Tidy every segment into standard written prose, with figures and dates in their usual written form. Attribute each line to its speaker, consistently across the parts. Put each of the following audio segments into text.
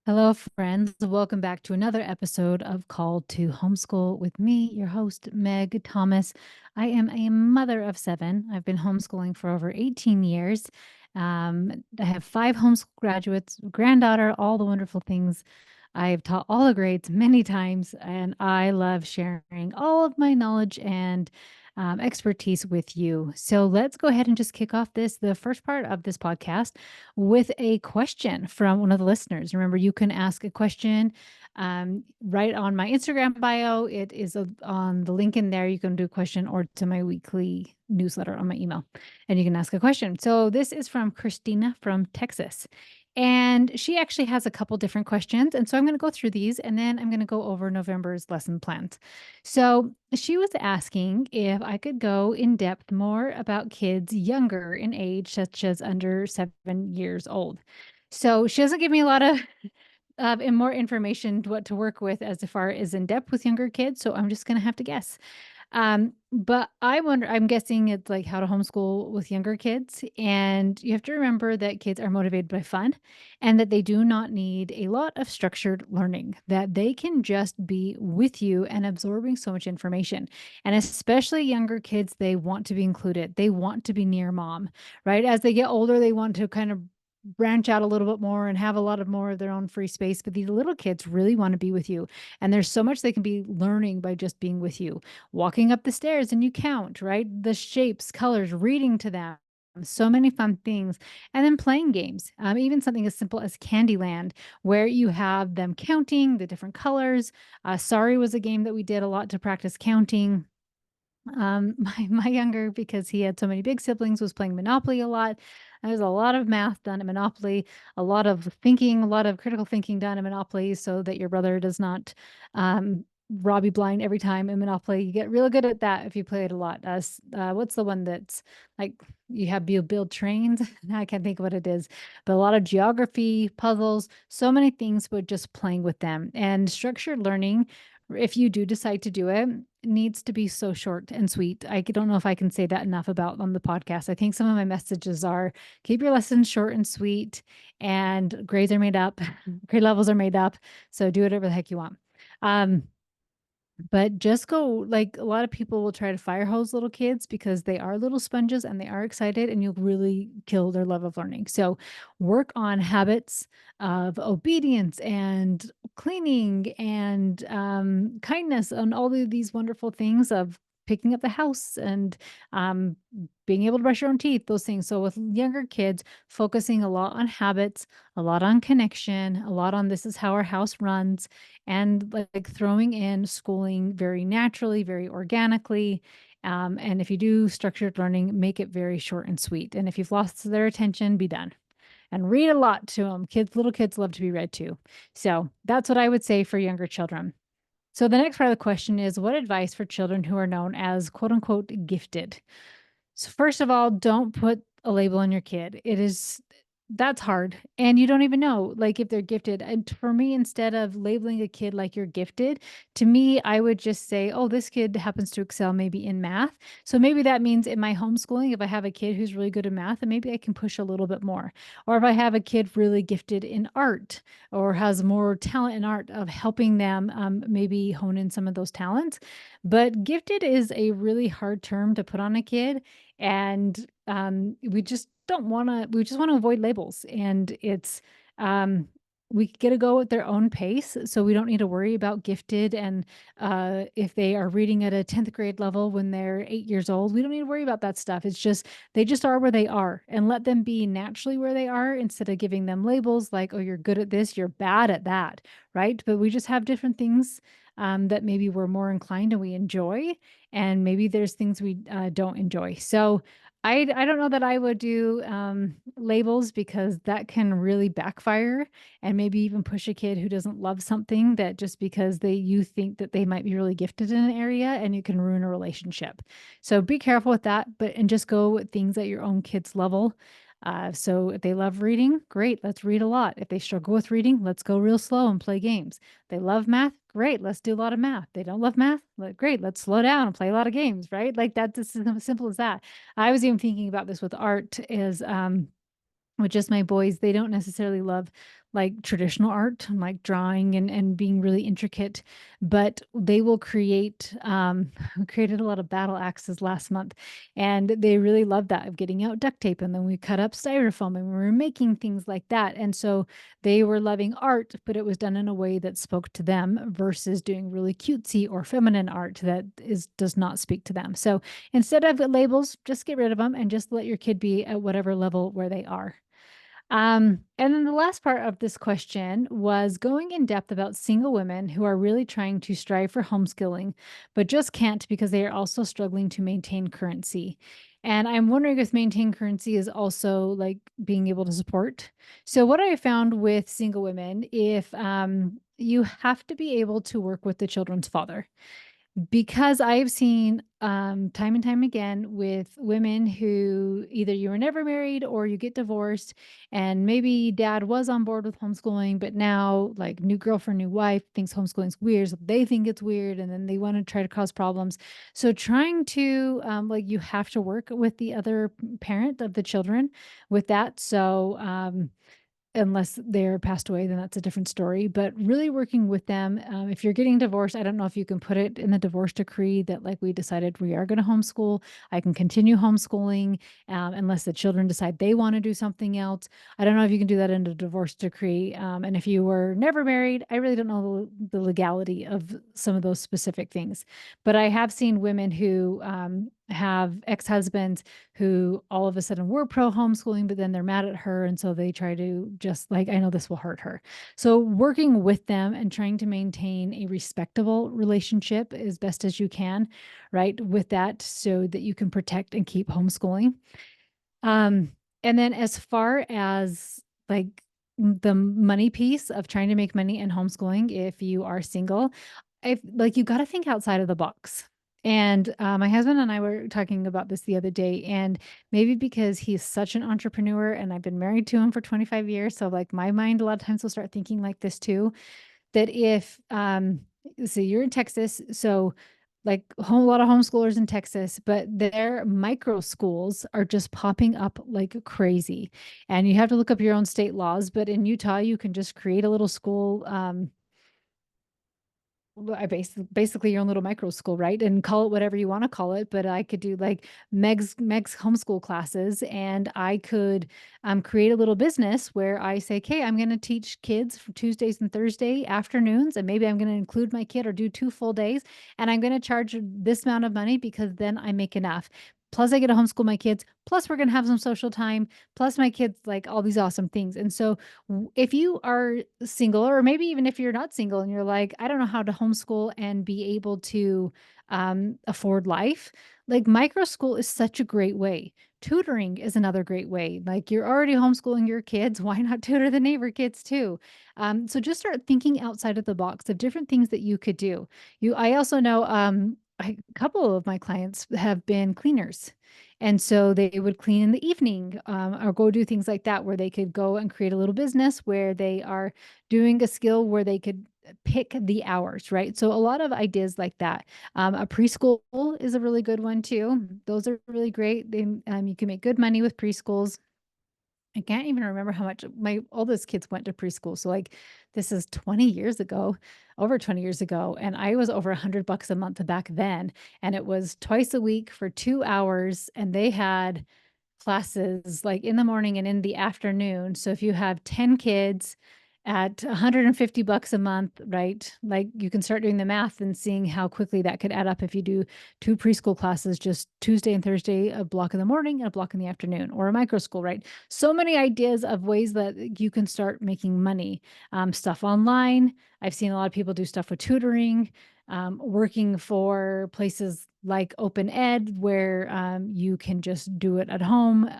Speaker 1: Hello, friends. Welcome back to another episode of Call to Homeschool with me, your host, Meg Thomas. I am a mother of seven. I've been homeschooling for over 18 years. I have five homeschool graduates, granddaughter, all the wonderful things. I've taught all the grades many times, and I love sharing all of my knowledge and expertise with you. So let's go ahead and just kick off the first part of this podcast with a question from one of the listeners. Remember, you can ask a question right on my Instagram bio. It is on the link in there. You can do a question or to my weekly newsletter on my email, and you can ask a question. So this is from Christina from Texas. And she actually has a couple different questions. And so I'm going to go through these and then I'm going to go over November's lesson plans. So she was asking if I could go in depth more about kids younger in age, such as under 7 years old. So she doesn't give me a lot of and more information what to work with as far as in depth with younger kids. So I'm just going to have to guess. But I wonder, I'm guessing it's like how to homeschool with younger kids. And you have to remember that kids are motivated by fun and that they do not need a lot of structured learning, that they can just be with you and absorbing so much information. And especially younger kids, they want to be included. They want to be near mom, right? As they get older, they want to kind of branch out a little bit more and have a lot of more of their own free space. But these little kids really want to be with you. And there's so much they can be learning by just being with you, walking up the stairs and you count, right? The shapes, colors, reading to them. So many fun things. And then playing games, even something as simple as Candyland, where you have them counting the different colors. Sorry was a game that we did a lot to practice counting. My younger, because he had so many big siblings, was playing Monopoly a lot. There's a lot of math done at Monopoly, a lot of thinking, a lot of critical thinking done at Monopoly, so that your brother does not rob you blind every time in Monopoly. You get real good at that if you play it a lot. What's the one that's like you build trains? I can't think of what it is, but a lot of geography, puzzles, so many things, but just playing with them and structured learning. If you do decide to do it, needs to be so short and sweet. I don't know if I can say that enough about on the podcast. I think some of my messages are keep your lessons short and sweet, and grades are made up, grade levels are made up. So do whatever the heck you want. Um, but just go, like a lot of people will try to fire hose little kids because they are little sponges and they are excited, and you'll really kill their love of learning. So work on habits of obedience and cleaning and kindness and all of these wonderful things of picking up the house and um, being able to brush your own teeth, those things. So with younger kids, focusing a lot on habits, a lot on connection, a lot on this is how our house runs, and like throwing in schooling very naturally, very organically. And if you do structured learning, make it very short and sweet. And if you've lost their attention, be done. And read a lot to them. Little kids love to be read to. So that's what I would say for younger children. So the next part of the question is what advice for children who are known as quote unquote gifted? So first of all, don't put a label on your kid. That's hard. And you don't even know like if they're gifted. And for me, instead of labeling a kid like you're gifted, to me, I would just say, oh, this kid happens to excel maybe in math. So maybe that means in my homeschooling, if I have a kid who's really good at math, then maybe I can push a little bit more. Or if I have a kid really gifted in art or has more talent in art of helping them maybe hone in some of those talents. But gifted is a really hard term to put on a kid, and we just don't want to we just want to avoid labels, and it's we get to go at their own pace, so we don't need to worry about gifted. And if they are reading at a 10th grade level when they're 8 years old, we don't need to worry about that stuff. It's just they just are where they are, and let them be naturally where they are instead of giving them labels like, oh, you're good at this, you're bad at that, right? But we just have different things that maybe we're more inclined and we enjoy, and maybe there's things we don't enjoy. So I don't know that I would do labels, because that can really backfire and maybe even push a kid who doesn't love something, that just because you think that they might be really gifted in an area, and it can ruin a relationship. So be careful with that, and just go with things at your own kid's level. So if they love reading, great, let's read a lot. If they struggle with reading, let's go real slow and play games. They love math, great, let's do a lot of math. They don't love math, great, let's slow down and play a lot of games, right? Like that's as simple as that. I was even thinking about this with art is with just my boys, they don't necessarily love like traditional art, like drawing and being really intricate, but they will create we created a lot of battle axes last month, and they really loved that, of getting out duct tape, and then we cut up styrofoam and we were making things like that. And so they were loving art, but it was done in a way that spoke to them versus doing really cutesy or feminine art that is does not speak to them. So instead of labels, just get rid of them and just let your kid be at whatever level where they are. And then the last part of this question was going in depth about single women who are really trying to strive for homeschooling, but just can't because they are also struggling to maintain currency. And I'm wondering if maintain currency is also like being able to support. So, what I found with single women, if you have to be able to work with the children's father, because I've seen, time and time again with women who either you were never married or you get divorced, and maybe dad was on board with homeschooling, but now, like, new girlfriend, new wife thinks homeschooling's weird, so they think it's weird, and then they wanna try to cause problems. So trying to, like, you have to work with the other parent of the children with that. So, unless they're passed away, then that's a different story. But really working with them, if you're getting divorced, I don't know if you can put it in the divorce decree that, like, we decided we are going to homeschool. I can continue homeschooling, unless the children decide they want to do something else. I don't know if you can do that in a divorce decree. And if you were never married, I really don't know the legality of some of those specific things. But I have seen women who have ex-husbands who all of a sudden were pro homeschooling, but then they're mad at her. And so they try to just like, I know this will hurt her. So working with them and trying to maintain a respectable relationship as best as you can, right? With that, so that you can protect and keep homeschooling. Um, and then as far as like the money piece of trying to make money in homeschooling, if you are single, if like you got to think outside of the box. And my husband and I were talking about this the other day, and maybe because he's such an entrepreneur and I've been married to him for 25 years. So, like, my mind a lot of times will start thinking like this too, that if so you're in Texas, so like a lot of homeschoolers in Texas, but their micro schools are just popping up like crazy. And you have to look up your own state laws, but in Utah, you can just create a little school. Well, basically your own little micro school, right? And call it whatever you want to call it. But I could do like Meg's homeschool classes, and I could create a little business where I say, okay, I'm going to teach kids for Tuesdays and Thursday afternoons, and maybe I'm going to include my kid or do 2 full days, and I'm going to charge this amount of money because then I make enough. Plus, I get to homeschool my kids. Plus, we're going to have some social time. Plus, my kids like all these awesome things. And so, if you are single, or maybe even if you're not single and you're like, I don't know how to homeschool and be able to afford life, like micro school is such a great way. Tutoring is another great way. Like, you're already homeschooling your kids, why not tutor the neighbor kids too? So just start thinking outside of the box of different things that you could do. I also know a couple of my clients have been cleaners. And so they would clean in the evening, or go do things like that, where they could go and create a little business where they are doing a skill where they could pick the hours, right? So a lot of ideas like that. A preschool is a really good one too. Those are really great. You can make good money with preschools. I can't even remember how much my oldest kids went to preschool. So, like, this is 20 years ago, over 20 years ago, and I was over $100 a month back then, and it was twice a week for 2 hours, and they had classes like in the morning and in the afternoon. So if you have 10 kids at $150 a month, right? Like, you can start doing the math and seeing how quickly that could add up if you do 2 preschool classes, just Tuesday and Thursday, a block in the morning and a block in the afternoon, or a micro school, right? So many ideas of ways that you can start making money. Stuff online. I've seen a lot of people do stuff with tutoring, working for places like Open Ed, where you can just do it at home,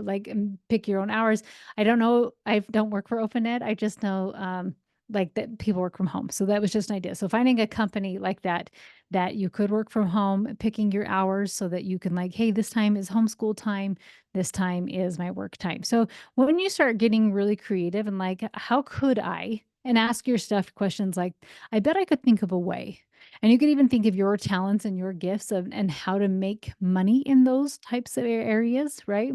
Speaker 1: like, and pick your own hours. I don't know. I don't work for Open Ed. I just know like that people work from home. So that was just an idea. So finding a company like that, that you could work from home, picking your hours so that you can, like, hey, this time is homeschool time. This time is my work time. So when you start getting really creative and like, how could I? And ask your stuff questions like, I bet I could think of a way. And you could even think of your talents and your gifts of, and how to make money in those types of areas, right?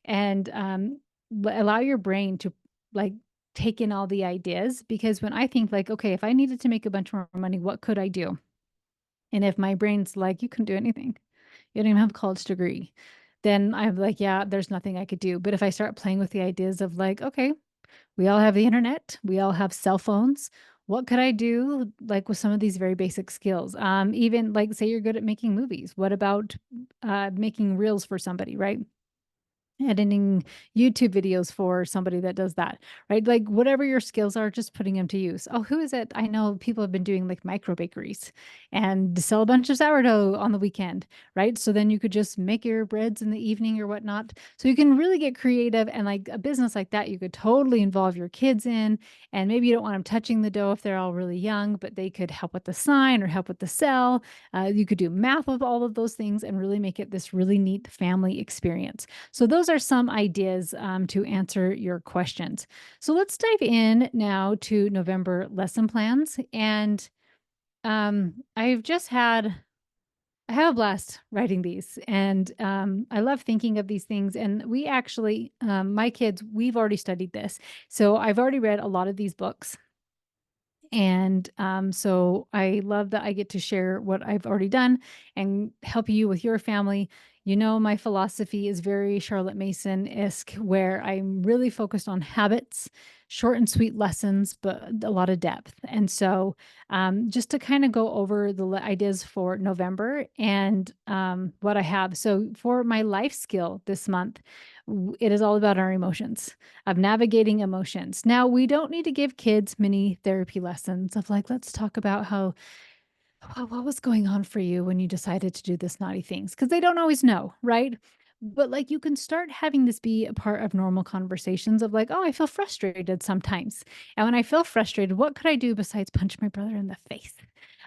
Speaker 1: And allow your brain to like take in all the ideas, because when I think like, okay, if I needed to make a bunch more money, what could I do? And if my brain's like, you can do anything, you don't even have a college degree, then I'm like, yeah, there's nothing I could do. But if I start playing with the ideas of like, okay, we all have the internet, we all have cell phones. What could I do like with some of these very basic skills? Even like say you're good at making movies. What about making reels for somebody, right? Editing YouTube videos for somebody that does that, right? Like whatever your skills are, just putting them to use. Oh, who is it? I know people have been doing like micro bakeries and sell a bunch of sourdough on the weekend, right? So then you could just make your breads in the evening or whatnot. So you can really get creative, and like a business like that, you could totally involve your kids in. And maybe you don't want them touching the dough if they're all really young, but they could help with the sign or help with the sell. You could do math with all of those things and really make it this really neat family experience. So those are some ideas to answer your questions. So let's dive in now to November lesson plans. And I've just had I have a blast writing these, and I love thinking of these things. And we actually, my kids, we've already studied this, so I've already read a lot of these books. And so I love that I get to share what I've already done and help you with your family. You know, my philosophy is very Charlotte Mason-esque, where I'm really focused on habits, short and sweet lessons, but a lot of depth. And so just to kind of go over the ideas for November and what I have. So for my life skill this month, it is all about our emotions, of navigating emotions. Now, we don't need to give kids mini therapy lessons of like, let's talk about how what was going on for you when you decided to do this naughty things, because they don't always know, right? But like you can start having this be a part of normal conversations of like, oh, I feel frustrated sometimes. And when I feel frustrated, what could I do besides punch my brother in the face?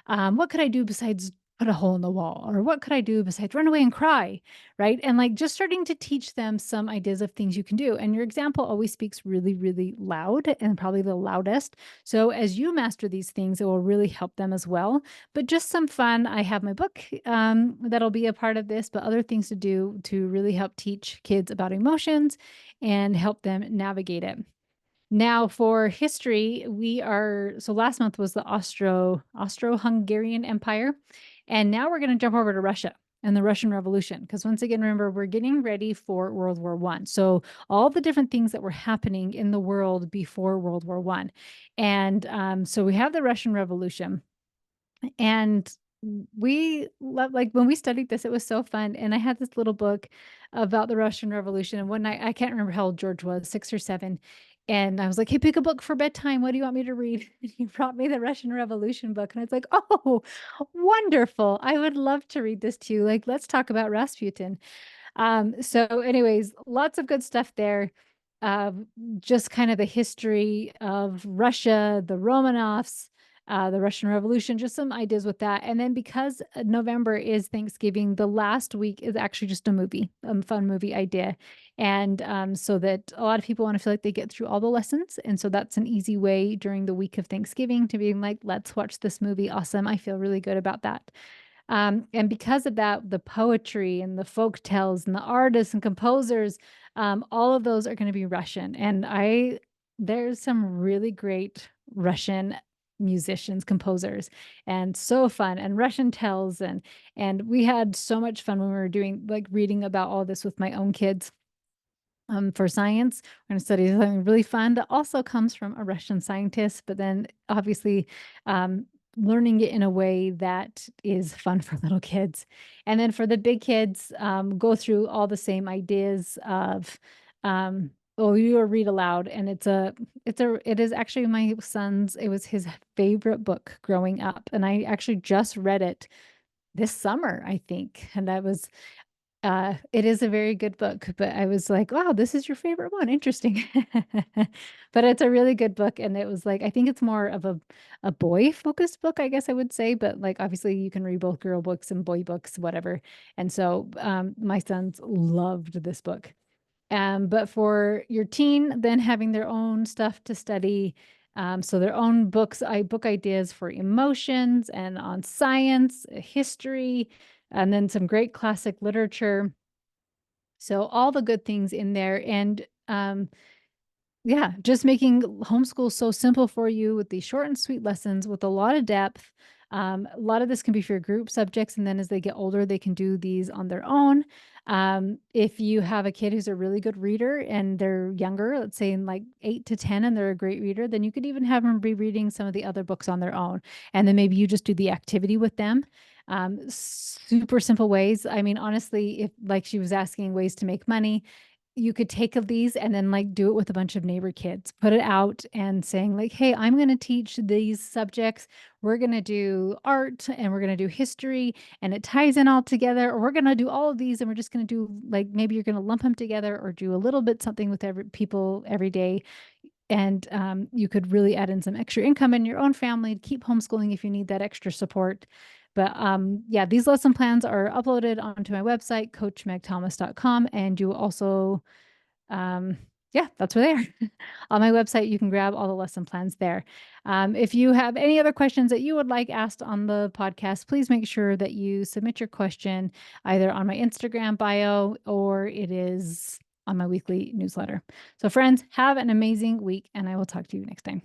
Speaker 1: What could I do besides put a hole in the wall? Or what could I do besides run away and cry? Right. And like just starting to teach them some ideas of things you can do. And your example always speaks really, really loud, and probably the loudest. So as you master these things, it will really help them as well. But just some fun. I have my book that'll be a part of this, but other things to do to really help teach kids about emotions and help them navigate it. Now for history, so last month was the Austro-Hungarian Empire, and now we're going to jump over to Russia and the Russian Revolution, because once again, remember, we're getting ready for World War One. So all the different things that were happening in the world before World War One. And so we have the Russian Revolution. And we love, like when we studied this, it was so fun. And I had this little book about the Russian Revolution. And one night, I can't remember how old George was, 6 or 7. And I was like, hey, pick a book for bedtime. What do you want me to read? And he brought me the Russian Revolution book. And I was like, oh, wonderful. I would love to read this to you. Like, let's talk about Rasputin. So anyways, lots of good stuff there. Uh, just kind of the history of Russia, the Romanovs, the Russian Revolution, just some ideas with that. And then because November is Thanksgiving, the last week is actually just a movie, a fun movie idea. And so that a lot of people want to feel like they get through all the lessons. And so that's an easy way during the week of Thanksgiving to be like, let's watch this movie. Awesome. I feel really good about that. And because of that, the poetry and the folk tales and the artists and composers, all of those are going to be Russian. And there's some really great Russian musicians, composers, and so fun, and Russian tales. And we had so much fun when we were doing like reading about all this with my own kids. For science, we're going to study something really fun that also comes from a Russian scientist, but then obviously learning it in a way that is fun for little kids. And then for the big kids, go through all the same ideas of, oh, you read aloud. And it is actually my son's, it was his favorite book growing up. And I actually just read it this summer, I think. And I was it is a very good book, but I was like, wow, this is your favorite one. Interesting. But it's a really good book. And it was like, I think it's more of a boy focused book, I guess I would say. But like, obviously, you can read both girl books and boy books, whatever. And so my sons loved this book. But for your teen, then having their own stuff to study. So their own book ideas for emotions and on science, history, and then some great classic literature. So all the good things in there. And Yeah, just making homeschool so simple for you with these short and sweet lessons with a lot of depth. A lot of this can be for your group subjects, and then as they get older, they can do these on their own. If you have a kid who's a really good reader and they're younger, let's say in like 8 to 10, and they're a great reader, then you could even have them be reading some of the other books on their own. And then maybe you just do the activity with them. Super simple ways. I mean, honestly, if like she was asking ways to make money, you could take of these and then like do it with a bunch of neighbor kids, put it out and saying like, hey, I'm going to teach these subjects. We're going to do art and we're going to do history and it ties in all together. Or we're going to do all of these and we're just going to do like, maybe you're going to lump them together or do a little bit something with every people every day. And you could really add in some extra income in your own family to keep homeschooling if you need that extra support. But yeah, these lesson plans are uploaded onto my website, coachmegthomas.com. And you also, yeah, that's where they are. On my website, you can grab all the lesson plans there. If you have any other questions that you would like asked on the podcast, please make sure that you submit your question either on my Instagram bio or it is on my weekly newsletter. So, friends, have an amazing week, and I will talk to you next time.